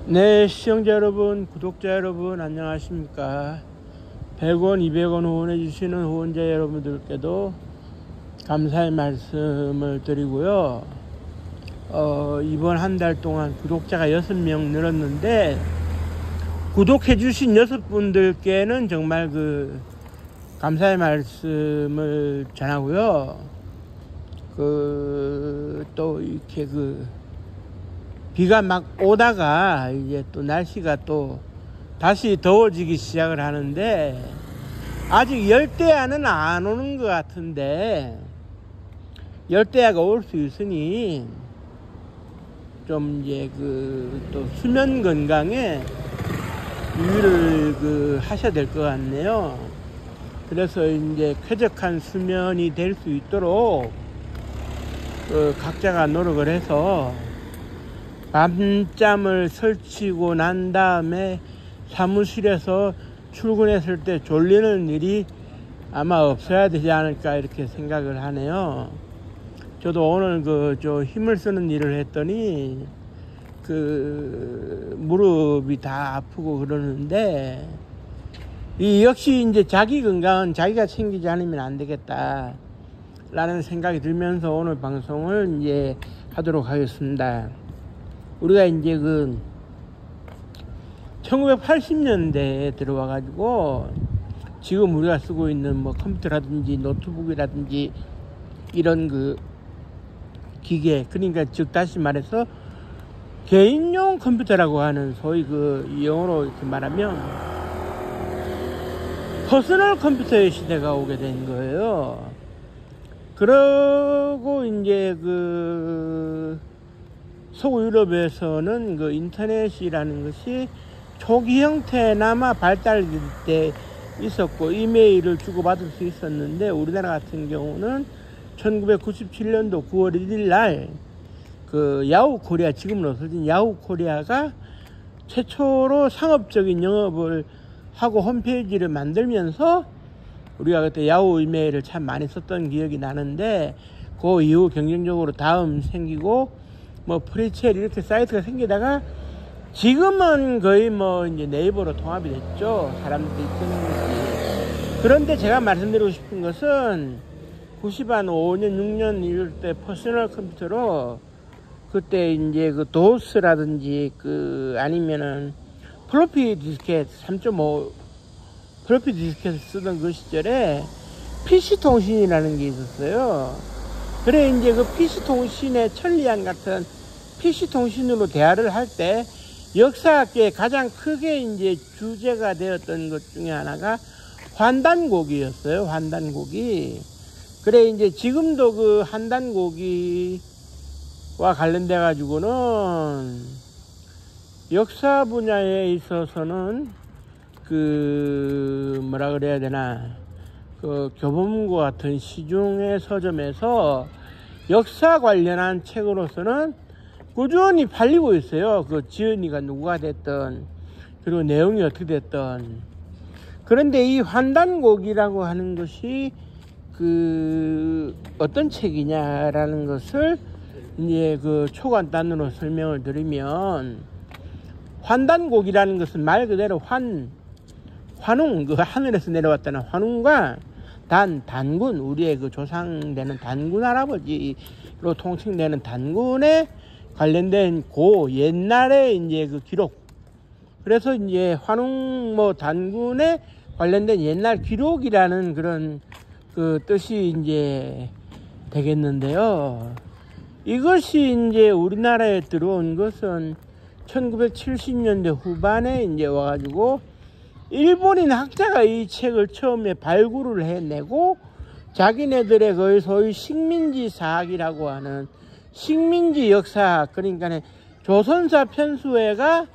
네, 시청자 여러분, 구독자 여러분, 안녕하십니까. 100원, 200원 후원해 주시는 후원자 여러분들께도 감사의 말씀을 드리고요. 이번 한 달 동안 구독자가 6명 늘었는데, 구독해 주신 6분들께는 정말 감사의 말씀을 전하고요. 또 이렇게 비가 막 오다가 이제 또 날씨가 또 다시 더워지기 시작을 하는데, 아직 열대야는 안 오는 것 같은데, 열대야가 올 수 있으니 좀 이제 또 수면 건강에 유의를 하셔야 될 것 같네요. 그래서 이제 쾌적한 수면이 될 수 있도록 각자가 노력을 해서 밤잠을 설치고 난 다음에 사무실에서 출근했을 때 졸리는 일이 아마 없어야 되지 않을까 이렇게 생각을 하네요. 저도 오늘 힘을 쓰는 일을 했더니 무릎이 다 아프고 그러는데, 역시 이제 자기 건강은 자기가 챙기지 않으면 안 되겠다 라는 생각이 들면서 오늘 방송을 이제 하도록 하겠습니다. 우리가 이제 1980년대에 들어와 가지고 지금 우리가 쓰고 있는 컴퓨터라든지 노트북이라든지 이런 기계, 그러니까 즉 다시 말해서 개인용 컴퓨터라고 하는 소위 영어로 이렇게 말하면 퍼스널 컴퓨터의 시대가 오게 된 거예요. 그러고 이제 서구유럽에서는 인터넷이라는 것이 초기 형태나마 발달될 때 있었고 이메일을 주고받을 수 있었는데, 우리나라 같은 경우는 1997년도 9월 1일 날 야후 코리아, 지금은 없어진 야후 코리아가 최초로 상업적인 영업을 하고 홈페이지를 만들면서 우리가 그때 야후 이메일을 참 많이 썼던 기억이 나는데, 그 이후 경쟁적으로 다음 생기고 프리첼 이렇게 사이트가 생기다가 지금은 거의 이제 네이버로 통합이 됐죠. 사람들이 쓰는 것이. 그런데 제가 말씀드리고 싶은 것은 95년, 6년 이럴 때 퍼스널 컴퓨터로 그때 이제 도스라든지 아니면은 플로피 디스켓 3.5 플로피 디스켓을 쓰던 그 시절에 PC 통신이라는 게 있었어요. 그래 이제 PC 통신의 천리안 같은 PC 통신으로 대화를 할 때 역사학계에 가장 크게 이제 주제가 되었던 것 중에 하나가 환단고기였어요. 환단고기. 그래 이제 지금도 환단고기와 관련돼 가지고는 역사 분야에 있어서는 뭐라 그래야 되나, 교보문고 같은 시중의 서점에서 역사 관련한 책으로서는 꾸준히 팔리고 있어요. 지은이가 누구가 됐던, 그리고 내용이 어떻게 됐던. 그런데 이 환단곡이라고 하는 것이 어떤 책이냐라는 것을 이제 초간단으로 설명을 드리면, 환단곡이라는 것은 말 그대로 환웅, 하늘에서 내려왔다는 환웅과 단군, 우리의 조상되는 단군 할아버지로 통칭되는 단군에 관련된 옛날에 이제 기록. 그래서 이제 환웅 단군에 관련된 옛날 기록이라는 그런 뜻이 이제 되겠는데요. 이것이 이제 우리나라에 들어온 것은 1970년대 후반에 이제 와가지고 일본인 학자가 이 책을 처음에 발굴을 해내고 자기네들의 소위 식민지 사학이라고 하는 식민지 역사학, 그러니까 조선사 편수회가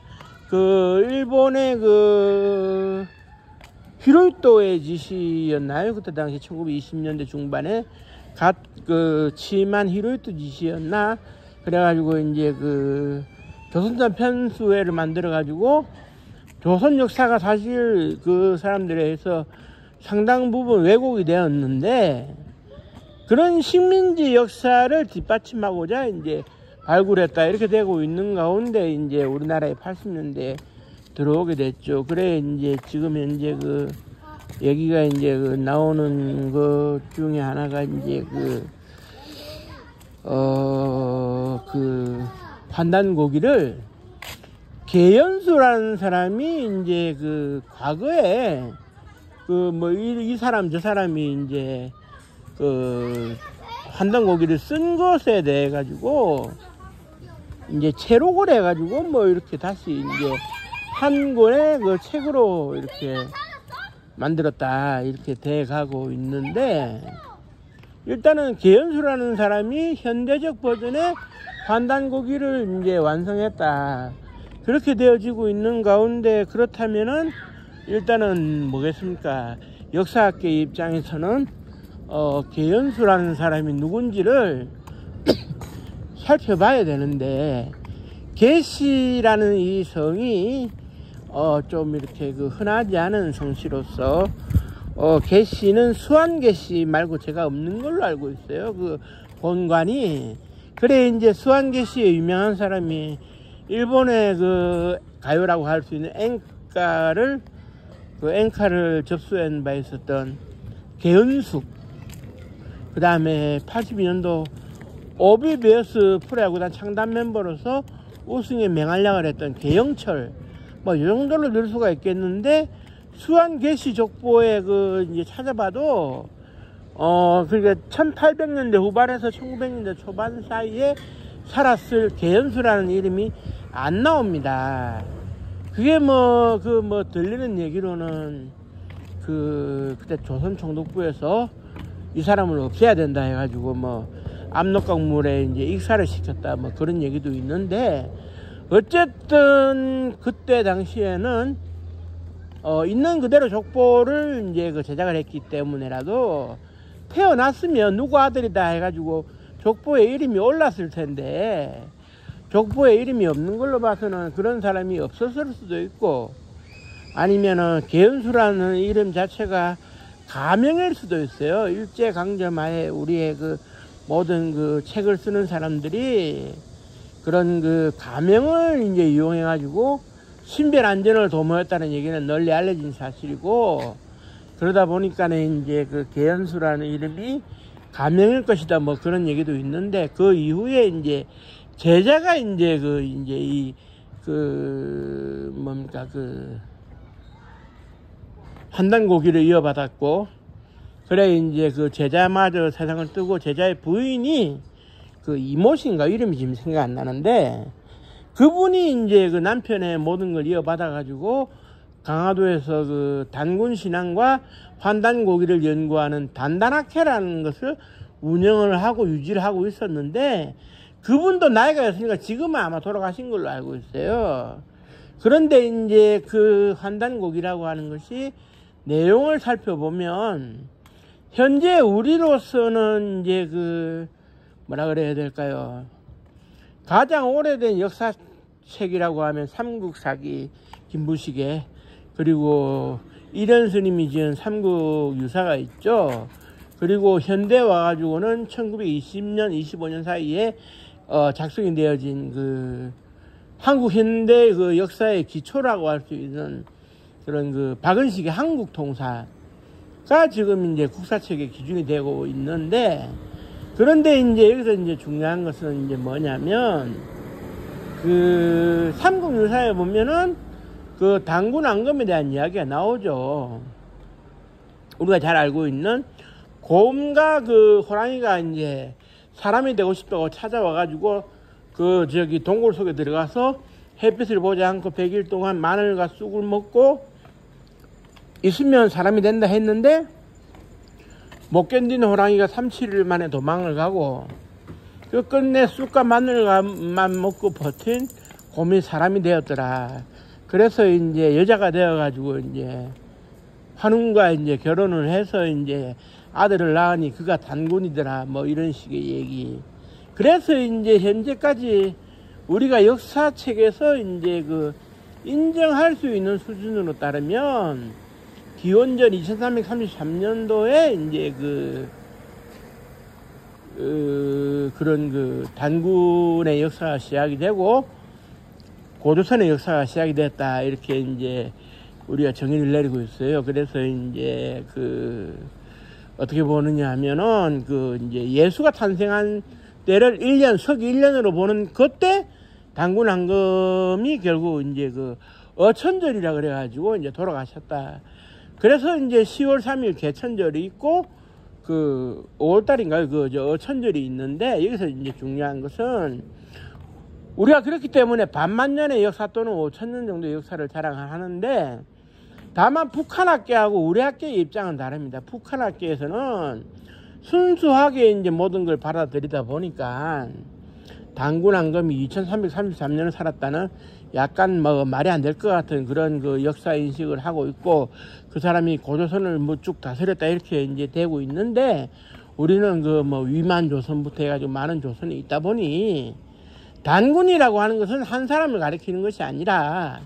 일본의 히로이토의 지시였나요? 그때 당시 1920년대 중반에 취임한 히로이토 지시였나? 그래가지고 이제 조선사 편수회를 만들어가지고 조선 역사가 사실 사람들에 의해서 상당 부분 왜곡이 되었는데, 그런 식민지 역사를 뒷받침하고자 이제 발굴했다 이렇게 되고 있는 가운데 이제 우리나라에 80년대 들어오게 됐죠. 그래 이제 지금 현재 그 여기가 이제 그 나오는 것 중에 하나가 이제 그 환단고기를 계연수라는 사람이 이제 그 과거에 그 뭐 이 사람 저 사람이 이제 그 환단고기를 쓴 것에 대해 가지고 이제 채록을 해 가지고 뭐 이렇게 다시 이제 한 권의 그 책으로 이렇게 만들었다 이렇게 돼 가고 있는데, 일단은 계연수라는 사람이 현대적 버전의 환단고기를 이제 완성했다 그렇게 되어지고 있는 가운데, 그렇다면은 일단은 뭐겠습니까, 역사학계 입장에서는 계연수라는 사람이 누군지를 살펴봐야 되는데, 계시라는 이 성이 좀 이렇게 그 흔하지 않은 성씨로서 계시는 수완계시 말고 제가 없는 걸로 알고 있어요. 그 본관이. 그래 이제 수완계시의 유명한 사람이 일본의 그 가요라고 할 수 있는 엔카를 접수한 바 있었던 계연숙, 그 다음에 82년도 오비베어스 프로야구단 창단 멤버로서 우승에 맹활약을 했던 계영철, 뭐 이 정도로 늘 수가 있겠는데, 수완계시 족보에 그 이제 찾아봐도 그러니까 1800년대 후반에서 1900년대 초반 사이에 살았을 계연수라는 이름이 안 나옵니다. 그게 들리는 얘기로는 그때 조선 총독부에서 이 사람을 없애야 된다 해가지고 압록강물에 이제 익사를 시켰다 그런 얘기도 있는데, 어쨌든 그때 당시에는 있는 그대로 족보를 이제 제작을 했기 때문에라도 태어났으면 누구 아들이다 해가지고 족보에 이름이 올랐을 텐데, 족보에 이름이 없는 걸로 봐서는 그런 사람이 없었을 수도 있고, 아니면은 계연수라는 이름 자체가 가명일 수도 있어요. 일제강점하에 우리의 그 모든 그 책을 쓰는 사람들이 그런 그 가명을 이제 이용해 가지고 신변 안전을 도모했다는 얘기는 널리 알려진 사실이고, 그러다 보니까는 이제 그 계연수라는 이름이 가명일 것이다 그런 얘기도 있는데, 그 이후에 이제 제자가 이제 환단고기를 이어받았고, 그래 이제 그 제자마저 세상을 뜨고, 제자의 부인이 그 이모신가 이름이 지금 생각 안 나는데, 그분이 이제 그 남편의 모든 걸 이어받아 가지고 강화도에서 그 단군 신앙과 환단고기를 연구하는 단단학회라는 것을 운영을 하고 유지를 하고 있었는데, 그분도 나이가 있으니까 지금은 아마 돌아가신 걸로 알고 있어요. 그런데 이제 그 환단고기라고 하는 것이 내용을 살펴보면, 현재 우리로서는 이제 뭐라 그래야 될까요? 가장 오래된 역사책이라고 하면 삼국사기 김부식의, 그리고 이련 스님이 지은 삼국유사가 있죠. 그리고 현대 와가지고는 1920년, 25년 사이에 작성이 되어진 한국 현대 역사의 기초라고 할 수 있는 그런 박은식의 한국통사가 지금 이제 국사책의 기준이 되고 있는데, 그런데 이제 여기서 이제 중요한 것은 이제 뭐냐면, 삼국유사에 보면은 단군 앙금에 대한 이야기가 나오죠. 우리가 잘 알고 있는 곰과 호랑이가 이제 사람이 되고 싶다고 찾아와가지고 동굴 속에 들어가서 햇빛을 보지 않고 100일 동안 마늘과 쑥을 먹고 있으면 사람이 된다 했는데, 못 견디는 호랑이가 3-7일 만에 도망을 가고, 끝내 쑥과 마늘만 먹고 버틴 곰이 사람이 되었더라. 그래서 이제 여자가 되어가지고 이제 환웅과 이제 결혼을 해서 이제 아들을 낳으니 그가 단군이더라. 이런 식의 얘기. 그래서 이제 현재까지 우리가 역사책에서 이제 인정할 수 있는 수준으로 따르면, 기원전 2333년도에 이제 그런 그 단군의 역사가 시작이 되고 고조선의 역사가 시작이 됐다, 이렇게 이제 우리가 정의를 내리고 있어요. 그래서 이제 그 어떻게 보느냐 하면은 그 이제 예수가 탄생한 때를 1년, 서기 1년으로 보는 그때 단군 황금이 결국 이제 그 어천절이라 그래가지고 이제 돌아가셨다. 그래서 이제 10월 3일 개천절이 있고 그 5월달인가요? 그 어천절이 있는데, 여기서 이제 중요한 것은 우리가 그렇기 때문에 반만년의 역사 또는 5천년 정도의 역사를 자랑하는데, 다만 북한 학계하고 우리 학계의 입장은 다릅니다. 북한 학계에서는 순수하게 이제 모든 걸 받아들이다 보니까 단군 황금이 2333년을 살았다는 약간 뭐 말이 안 될 것 같은 그런 그 역사 인식을 하고 있고, 그 사람이 고조선을 뭐 쭉 다스렸다 이렇게 이제 되고 있는데, 우리는 그 뭐 위만 조선부터 해가지고 많은 조선이 있다 보니 단군이라고 하는 것은 한 사람을 가리키는 것이 아니라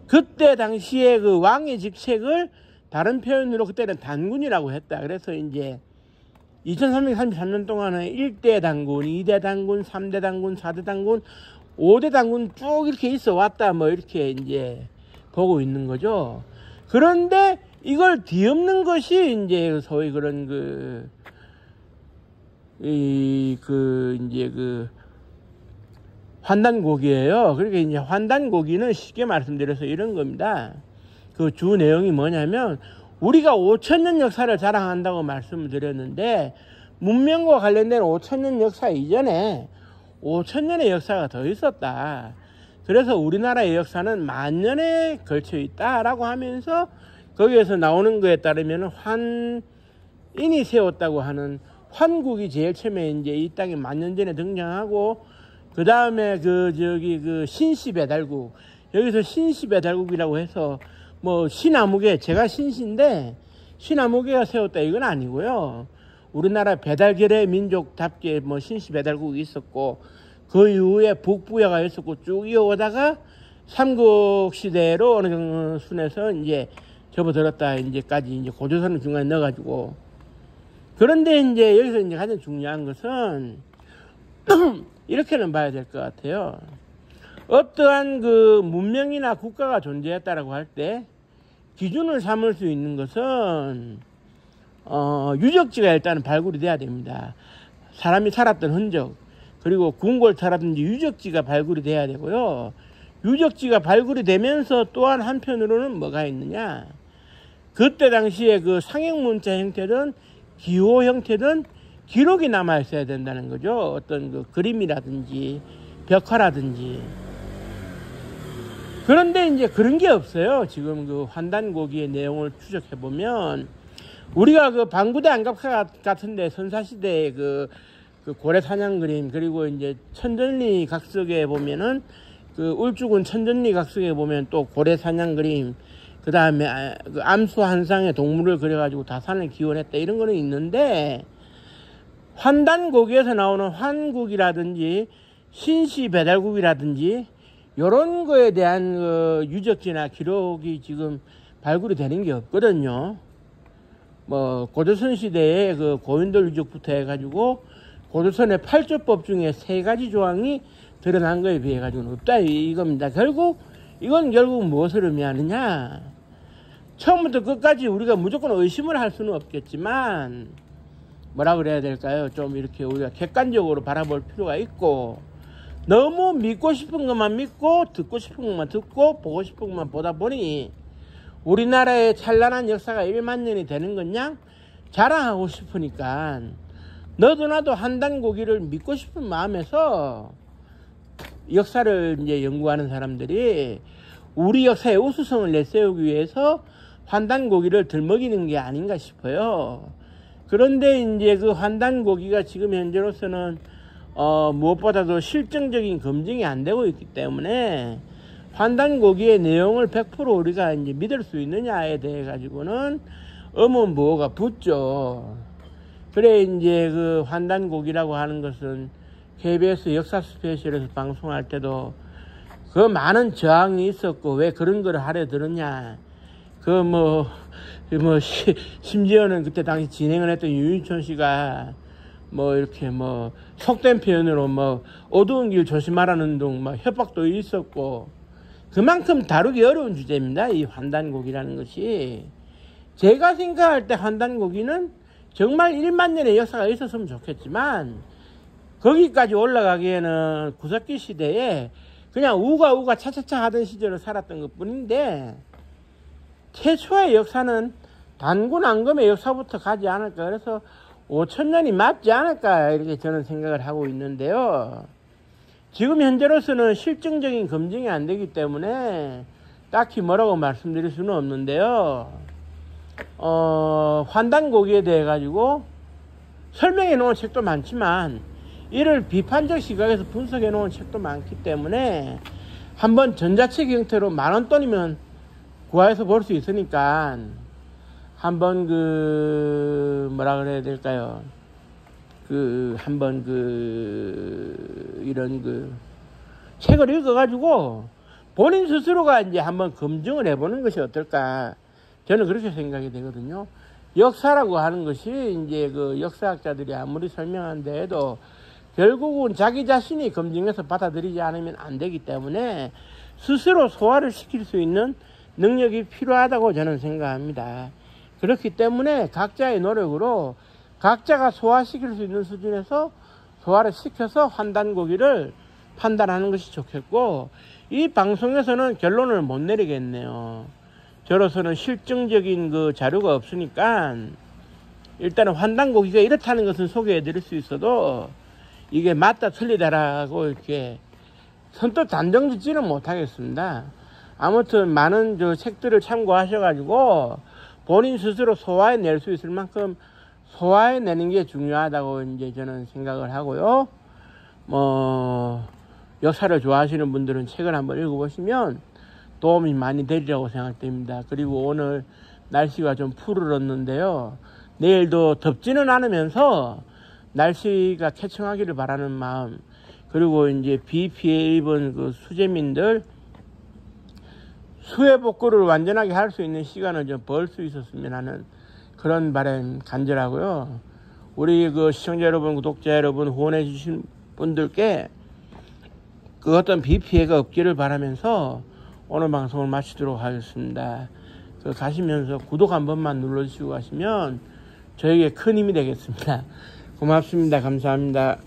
그때 당시에 그 왕의 직책을 다른 표현으로 그때는 단군이라고 했다. 그래서 이제 2333년 동안은 1대 단군, 2대 단군, 3대 단군, 4대 단군, 5대 단군 쭉 이렇게 있어 왔다, 뭐 이렇게 이제 보고 있는 거죠. 그런데 이걸 뒤엎는 것이 이제 소위 그런 이제 환단고기예요. 그러니까 이제 환단고기는 쉽게 말씀드려서 이런 겁니다. 그 주 내용이 뭐냐면, 우리가 5천년 역사를 자랑한다고 말씀을 드렸는데, 문명과 관련된 5천년 역사 이전에 5천년의 역사가 더 있었다. 그래서 우리나라의 역사는 만년에 걸쳐 있다라고 하면서, 거기에서 나오는 거에 따르면 환인이 세웠다고 하는 환국이 제일 처음에 이제 이 땅에 만년 전에 등장하고, 그 다음에 신시배달국, 여기서 신시배달국이라고 해서 뭐 신아무개, 제가 신시인데 신아무개가 세웠다 이건 아니고요. 우리나라 배달결의 민족답게 뭐 신시배달국이 있었고, 그 이후에 북부야가 있었고 쭉 이어오다가 삼국시대로 어느 순에서 이제 접어들었다 이제까지 이제 고조선을 중간에 넣어가지고. 그런데 이제 여기서 이제 가장 중요한 것은 이렇게는 봐야 될 것 같아요. 어떠한 그 문명이나 국가가 존재했다라고 할 때 기준을 삼을 수 있는 것은 유적지가 일단은 발굴이 돼야 됩니다. 사람이 살았던 흔적, 그리고 궁궐터라든지 유적지가 발굴이 돼야 되고요. 유적지가 발굴이 되면서 또한 한편으로는 뭐가 있느냐, 그때 당시에 그 상형문자 형태든 기호 형태든 기록이 남아 있어야 된다는 거죠. 어떤 그 그림이라든지 벽화라든지. 그런데 이제 그런 게 없어요. 지금 그 환단고기의 내용을 추적해 보면, 우리가 그 방구대 안갑카 같은데 선사시대의 그 고래 사냥 그림, 그리고 이제 천전리 각석에 보면은 그 울주군 천전리 각석에 보면 또 고래 사냥 그림, 그 다음에 그 암수 한 쌍의 동물을 그려가지고 다산을 기원했다 이런 거는 있는데, 환단고기에서 나오는 환국이라든지 신시배달국이라든지 이런 거에 대한 그 유적지나 기록이 지금 발굴이 되는 게 없거든요. 뭐 고조선 시대의 그 고인돌 유적부터 해가지고 고조선의 8조법 중에 3가지 조항이 드러난 거에 비해 가지고는 없다 이겁니다. 이건 결국 무엇을 의미하느냐, 처음부터 끝까지 우리가 무조건 의심을 할 수는 없겠지만 뭐라 그래야 될까요? 좀 이렇게 우리가 객관적으로 바라볼 필요가 있고, 너무 믿고 싶은 것만 믿고 듣고 싶은 것만 듣고 보고 싶은 것만 보다 보니 우리나라의 찬란한 역사가 1만 년이 되는 것냥 자랑하고 싶으니까 너도 나도 환단고기를 믿고 싶은 마음에서 역사를 이제 연구하는 사람들이 우리 역사의 우수성을 내세우기 위해서 환단고기를 들먹이는 게 아닌가 싶어요. 그런데 이제 그 환단고기가 지금 현재로서는 무엇보다도 실증적인 검증이 안 되고 있기 때문에 환단고기의 내용을 100% 우리가 이제 믿을 수 있느냐에 대해 가지고는 의문부호가 붙죠. 그래 이제 그 환단고기라고 하는 것은 KBS 역사 스페셜에서 방송할 때도 그 많은 저항이 있었고, 왜 그런 걸 하려 들었냐, 심지어는 그때 당시 진행을 했던 유인촌 씨가 뭐 이렇게 뭐 속된 표현으로 뭐 어두운 길 조심하라는 등 뭐 협박도 있었고, 그만큼 다루기 어려운 주제입니다. 이 환단고기라는 것이. 제가 생각할 때 환단고기는 정말 1만 년의 역사가 있었으면 좋겠지만, 거기까지 올라가기에는 구석기 시대에 그냥 우가 차차차 하던 시절을 살았던 것 뿐인데, 최초의 역사는 단군 앙금의 역사부터 가지 않을까. 그래서 5천년이 맞지 않을까, 이렇게 저는 생각을 하고 있는데요. 지금 현재로서는 실증적인 검증이 안 되기 때문에 딱히 뭐라고 말씀드릴 수는 없는데요. 환단고기에 대해 가지고 설명해 놓은 책도 많지만, 이를 비판적 시각에서 분석해 놓은 책도 많기 때문에 한번 전자책 형태로 10,000원돈이면 구해서 볼 수 있으니까 한번 뭐라 그래야 될까요? 한번 이런 책을 읽어가지고 본인 스스로가 이제 한번 검증을 해보는 것이 어떨까. 저는 그렇게 생각이 되거든요. 역사라고 하는 것이 이제 역사학자들이 아무리 설명한다 해도 결국은 자기 자신이 검증해서 받아들이지 않으면 안 되기 때문에 스스로 소화를 시킬 수 있는 능력이 필요하다고 저는 생각합니다. 그렇기 때문에 각자의 노력으로 각자가 소화시킬 수 있는 수준에서 소화를 시켜서 환단고기를 판단하는 것이 좋겠고, 이 방송에서는 결론을 못 내리겠네요. 저로서는 실증적인 자료가 없으니까 일단은 환단고기가 이렇다는 것은 소개해 드릴 수 있어도 이게 맞다 틀리다라고 이렇게 선뜻 단정 짓지는 못하겠습니다. 아무튼 많은 책들을 참고하셔가지고 본인 스스로 소화해낼 수 있을 만큼 소화해내는 게 중요하다고 이제 저는 생각을 하고요. 역사를 좋아하시는 분들은 책을 한번 읽어보시면 도움이 많이 되리라고 생각됩니다. 그리고 오늘 날씨가 좀 푸르렀는데요. 내일도 덥지는 않으면서 날씨가 쾌청하기를 바라는 마음, 그리고 이제 비 피해 입은 수재민들 수해 복구를 완전하게 할 수 있는 시간을 좀 벌 수 있었으면 하는 그런 바람 간절하고요. 우리 시청자 여러분, 구독자 여러분, 후원해 주신 분들께 어떤 비 피해가 없기를 바라면서 오늘 방송을 마치도록 하겠습니다. 가시면서 구독 한 번만 눌러주시고 가시면 저에게 큰 힘이 되겠습니다. 고맙습니다. 감사합니다.